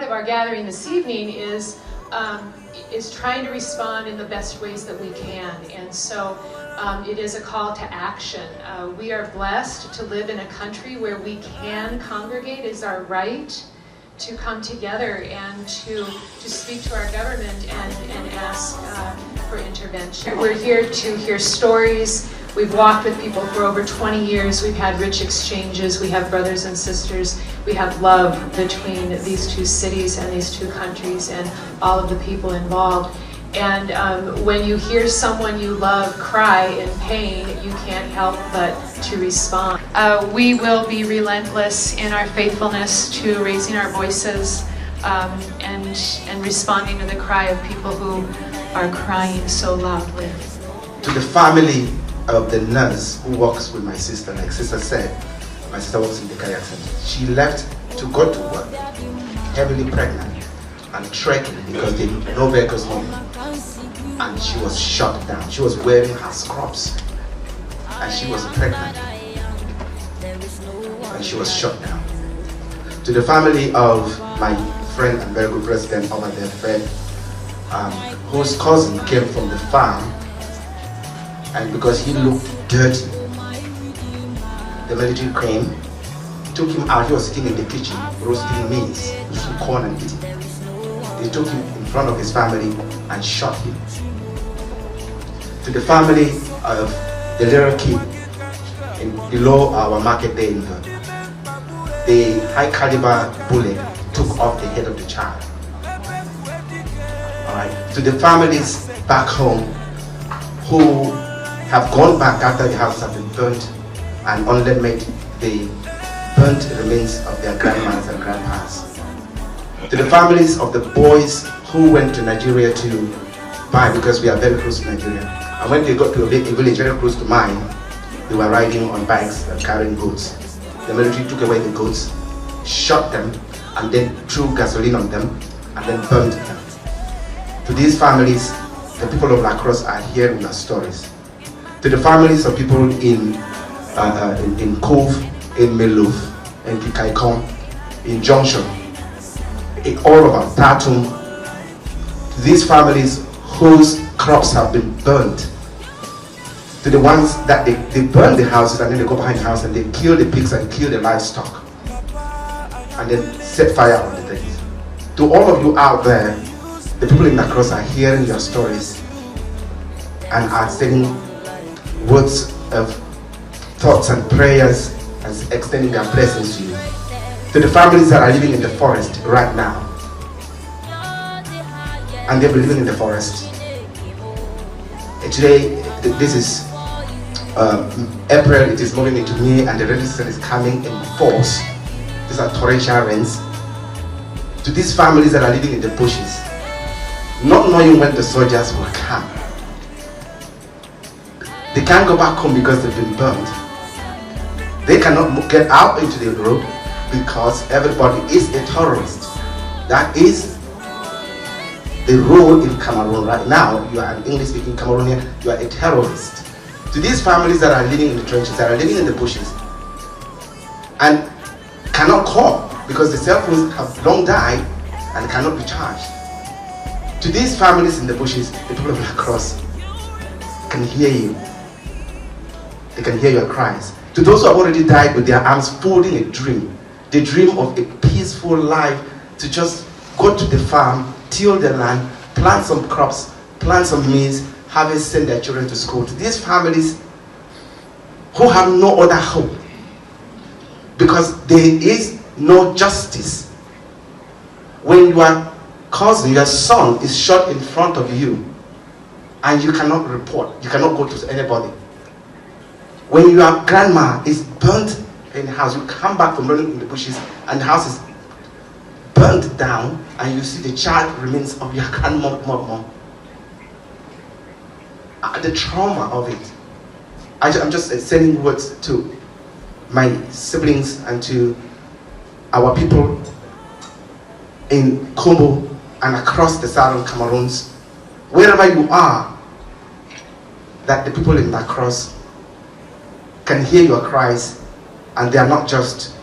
of our gathering this evening is trying to respond in the best ways that we can. And so it is a call to action. We are blessed to live in a country where we can congregate. It is our right to come together and to speak to our government and ask for intervention. We're here to hear stories. We've walked with people for over 20 years. We've had rich exchanges. We have brothers and sisters. We have love between these two cities and these two countries and all of the people involved. And when you hear someone you love cry in pain, you can't help but to respond. We will be relentless in our faithfulness to raising our voices and responding to the cry of people who are crying so loudly. To the family of the nurse who works with my sister, like sister said, my sister works in the cardiac center. She left to go to work, heavily pregnant and trekking because there were no vehicles home. And she was shot down. She was wearing her scrubs and she was pregnant and she was shot down. To the family of my friend and very good president over there, Fred, whose cousin came from the farm, and because he looked dirty, the military came, took him out. He was sitting in the kitchen roasting maize, roasting corn and eating. They took him in front of his family and shot him. To the family of the little kid below our market there, the high caliber bullet took off the head of the child. Alright. To the families back home who have gone back after the house has been burnt and only made the burnt remains of their grandmothers and grandpas. To the families of the boys who went to Nigeria to buy, because we are very close to Nigeria, and when they got to a village very close to mine, they were riding on bikes and carrying goats. The military took away the goats, shot them, and then threw gasoline on them, and then burned them. To these families, the people of La Crosse are hearing their stories. To the families of people in Cove, in Melouf, in Kikaikon, in Junction, in all over Tatum, to these families whose crops have been burnt, to the ones that they burn the houses and then they go behind the house and they kill the pigs and kill the livestock and then set fire on the things. To all of you out there, the people in La Crosse are hearing your stories and are sending words of thoughts and prayers and extending their blessings to you. To the families that are living in the forest right now, and they've been living in the forest. Today, this is April, it is moving into May, and the rainy season is coming in force. These are torrential rains. To these families that are living in the bushes, not knowing when the soldiers will come, they can't go back home because they've been burned. They cannot get out into the road because everybody is a terrorist. That is the rule in Cameroon right now. You are an English-speaking Cameroonian, you are a terrorist. To these families that are living in the trenches, that are living in the bushes, and cannot call because the cell phones have long died and cannot be charged. To these families in the bushes, the people of La Crosse can hear you. They can hear your cries. To those who have already died with their arms folding a dream, the dream of a peaceful life, to just go to the farm, till the land, plant some crops, plant some maize, harvest, send their children to school. To these families who have no other hope, because there is no justice. When your cousin, your son is shot in front of you and you cannot report, you cannot go to anybody. When your grandma is burnt in the house, you come back from running in the bushes and the house is burnt down and you see the child remains of your grandmom. The trauma of it. I'm just sending words to my siblings and to our people in Congo and across the southern Cameroons, wherever you are, that the people in La Crosse can hear your cries, and they are not just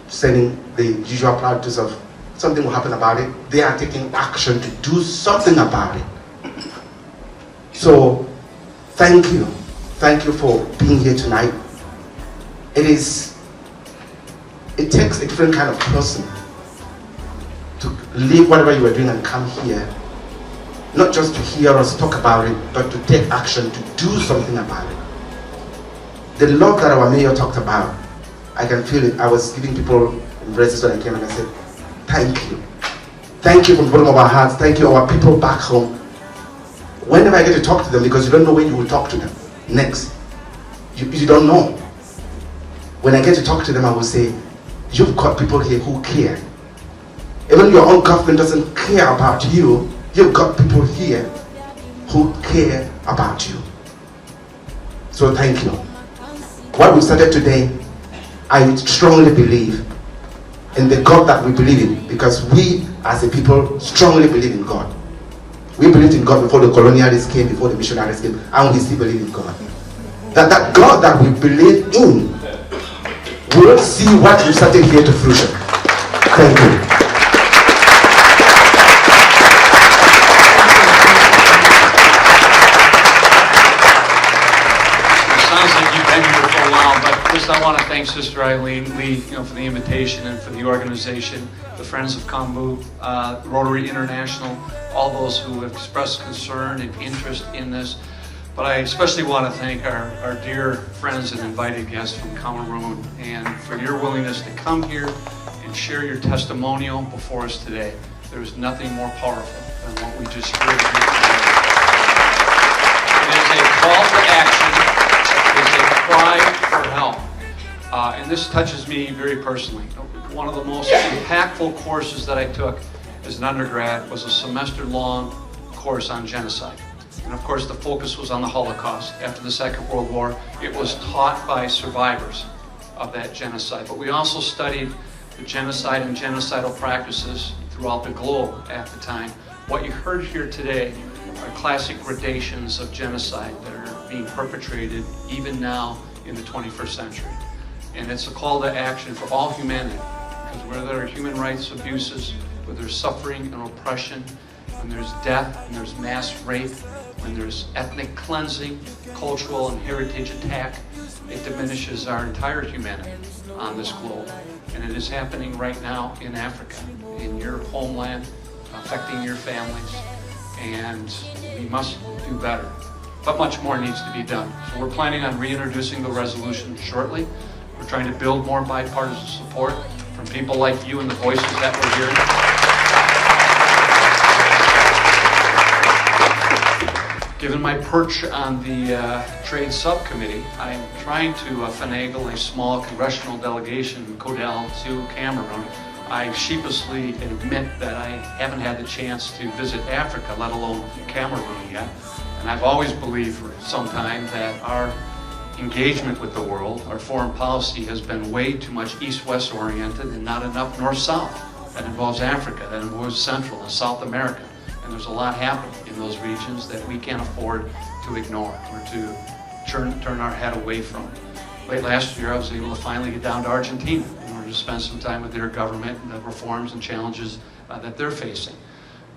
sending the usual platitudes of something will happen about it. They are taking action to do something about it. So, thank you. Thank you for being here tonight. It takes a different kind of person to leave whatever you are doing and come here, not just to hear us talk about it, but to take action to do something about it. The love that our mayor talked about, I can feel it. I was giving people embraces when I came and I said, thank you. Thank you from the bottom of our hearts. Thank you, our people back home. Whenever I get to talk to them, because you don't know when you will talk to them next. You don't know. When I get to talk to them, I will say, you've got people here who care. Even your own government doesn't care about you. You've got people here who care about you. So thank you. What we started today, I strongly believe in the God that we believe in, because we as a people strongly believe in God. We believed in God before the colonialists came, before the missionaries came, and we still believe in God. That God that we believe in will see what we started here to fruition. Thank you. First, I want to thank Sister Eileen Lee, for the invitation and for the organization, the Friends of Kambu, Rotary International, all those who have expressed concern and interest in this. But I especially want to thank our dear friends and invited guests from Cameroon, and for your willingness to come here and share your testimonial before us today. There is nothing more powerful than what we just heard here today. It is a call to action. It is a cry for help. And this touches me very personally. One of the most impactful courses that I took as an undergrad was a semester-long course on genocide. And of course the focus was on the Holocaust. After the Second World War, it was taught by survivors of that genocide. But we also studied the genocide and genocidal practices throughout the globe at the time. What you heard here today are classic gradations of genocide that are being perpetrated even now in the 21st century. And it's a call to action for all humanity, because where there are human rights abuses, where there's suffering and oppression, when there's death and there's mass rape, when there's ethnic cleansing, cultural and heritage attack, it diminishes our entire humanity on this globe. And it is happening right now in Africa, in your homeland, affecting your families, and we must do better. But much more needs to be done. So we're planning on reintroducing the resolution shortly. We're trying to build more bipartisan support from people like you and the voices that we're hearing. Given my perch on the trade subcommittee, I'm trying to finagle a small congressional delegation in CODEL to Cameroon. I sheepishly admit that I haven't had the chance to visit Africa, let alone Cameroon yet. And I've always believed for some time that our engagement with the world, our foreign policy, has been way too much east-west oriented and not enough north-south. That involves Africa, that involves Central and South America. And there's a lot happening in those regions that we can't afford to ignore or to turn our head away from. Late last year, I was able to finally get down to Argentina in order to spend some time with their government and the reforms and challenges that they're facing.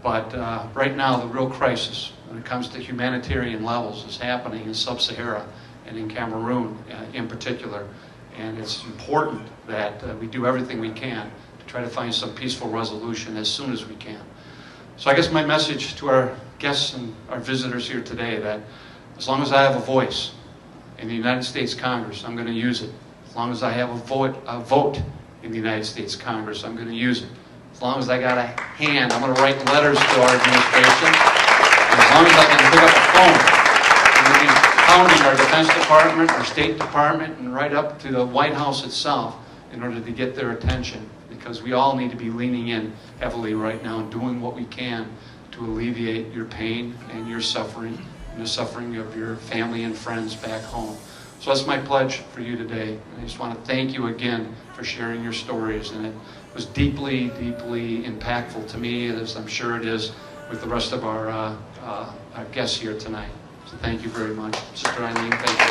But right now, the real crisis when it comes to humanitarian levels is happening in Sub-Sahara and in Cameroon in particular. And it's important that we do everything we can to try to find some peaceful resolution as soon as we can. So I guess my message to our guests and our visitors here today, that as long as I have a voice in the United States Congress, I'm going to use it. As long as I have a vote in the United States Congress, I'm going to use it. As long as I got a hand, I'm going to write letters to our administration. And as long as I can pick up the phone, I'm going to be pounding our Defense Department, our State Department, and right up to the White House itself in order to get their attention. Because we all need to be leaning in heavily right now and doing what we can to alleviate your pain and your suffering and the suffering of your family and friends back home. So that's my pledge for you today. I just want to thank you again for sharing your stories, and it was deeply, deeply impactful to me, as I'm sure it is with the rest of our guests here tonight. So thank you very much. Sister Eileen, thank you.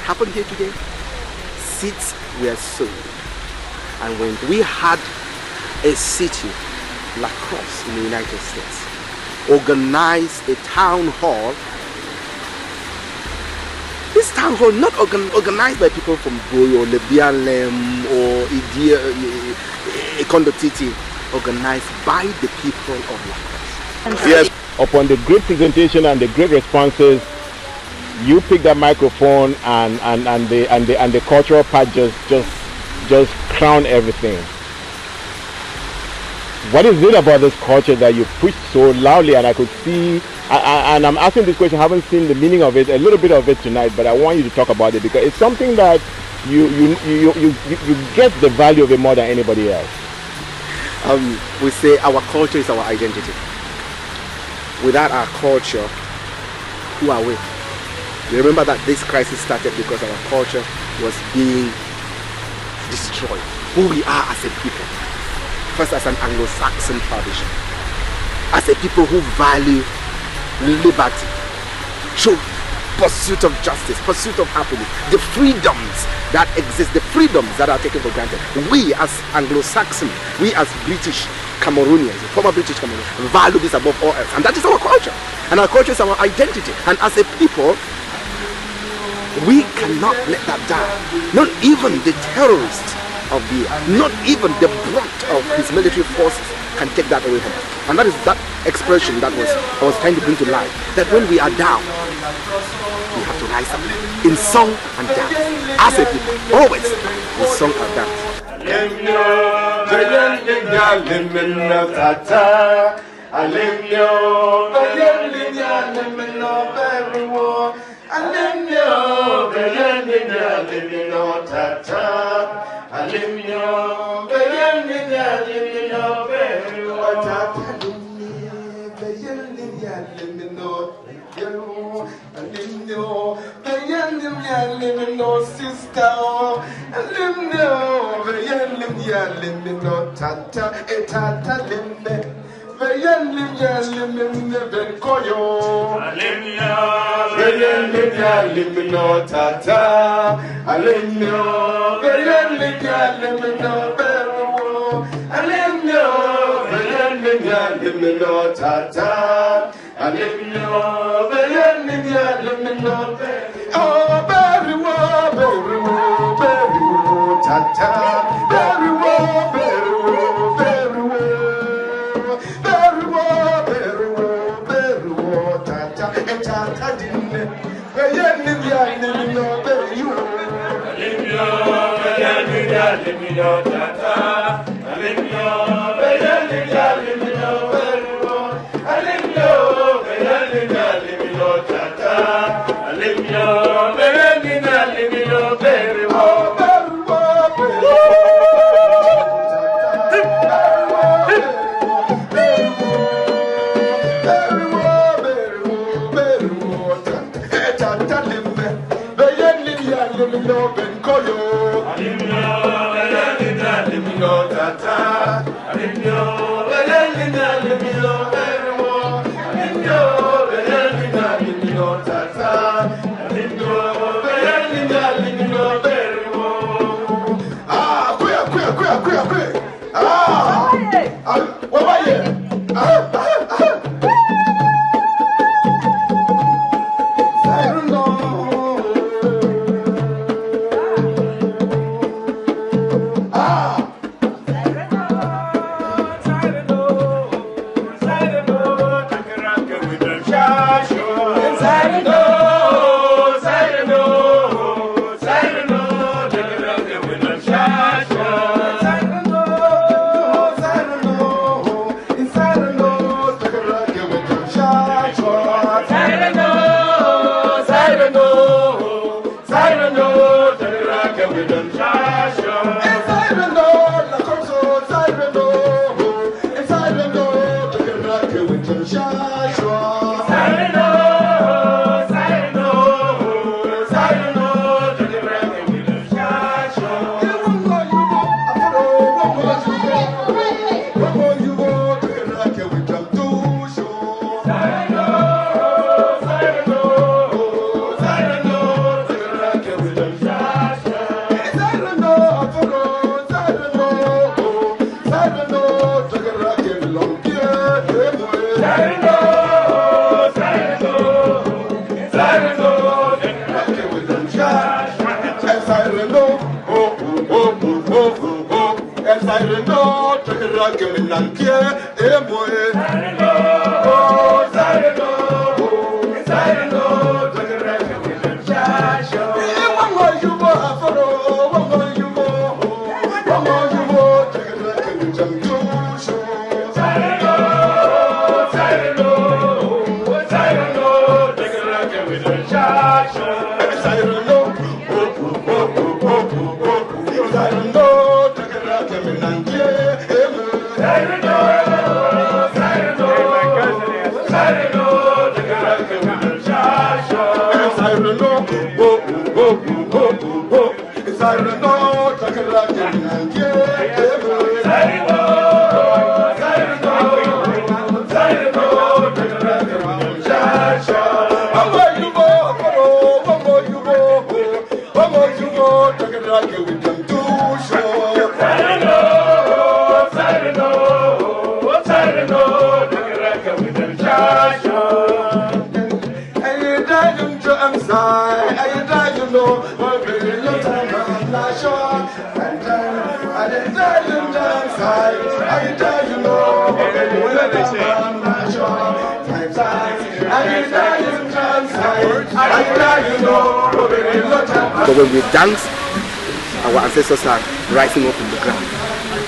happened here today? Seats were sold. And when we had a city, La Crosse in the United States, organize a town hall. This town hall not organized by people from Boyo, Lebialem or Ikondotiti, organized by the people of La Crosse. Yes, upon the great presentation and the great responses, you pick that microphone and the cultural part just crown everything. What is it about this culture that you preach so loudly? And I could see, and I'm asking this question, I haven't seen the meaning of it, a little bit of it tonight, but I want you to talk about it because it's something that you get the value of it more than anybody else. We say our culture is our identity. Without our culture, who are we? You remember that this crisis started because our culture was being destroyed. Who we are as a people. First as an Anglo-Saxon tradition, as a people who value liberty, true pursuit of justice, pursuit of happiness, the freedoms that exist, the freedoms that are taken for granted. We as Anglo-Saxon, we as British Cameroonians, former British Cameroonians, value this above all else, and that is our culture. And our culture is our identity. And as a people, we cannot let that die. Not even the terrorists of the not even the brunt of his military forces can take that away from us. And that is that expression that I was trying to bring to life. That when we are down, we have to rise up in song and dance. As a people, always in song and dance. But when we dance, our ancestors are rising up from the ground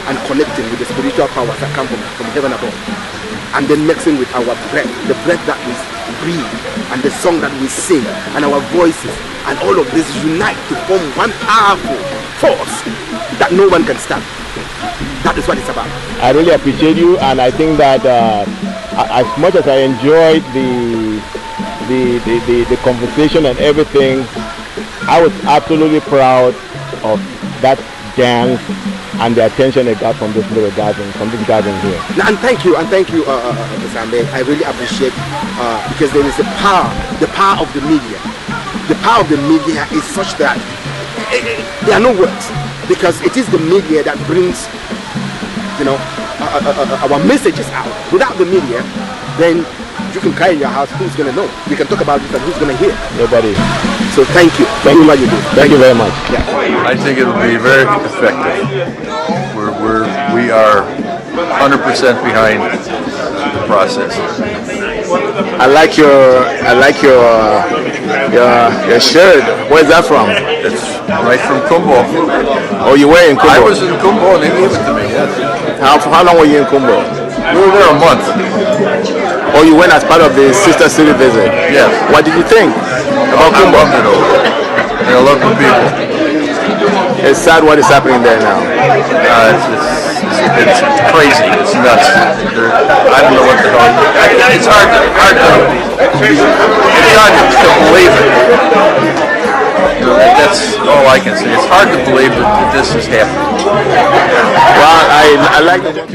and connecting with the spiritual powers that come from heaven above, and then mixing with our breath, the breath that we breathe, and the song that we sing, and our voices, and all of this unite to form one powerful force that no one can stop. That is what it's about. I really appreciate you, and I think that as much as I enjoyed the conversation and everything, I was absolutely proud of that dance and the attention it got from this little gathering, here. And thank you, Mr. Ambe. I really appreciate because there is the power of the media. The power of the media is such that there are no words, because it is the media that brings, our messages out. Without the media, then you can cry in your house, who's going to know? We can talk about it, and who's going to hear? Nobody. So thank you. Thank you for what you do. Thank you very much. Yeah. I think it'll be very effective. We are 100% behind the process. I like your shirt. Where's that from? It's right from Kumbo. Oh, you were in Kumbo? I was in Kumbo and they gave it to me, yes. How long were you in Kumbo? We were there a month. Oh, you went as part of the Sister City visit? Yes. What did you think about I Kumbo? loved it over there. And I love the people. It's sad what is happening there now. It's crazy. It's nuts. I don't know what the hell. It's hard to believe it. That's all I can say. It's hard to believe that this is happening. Well, I like the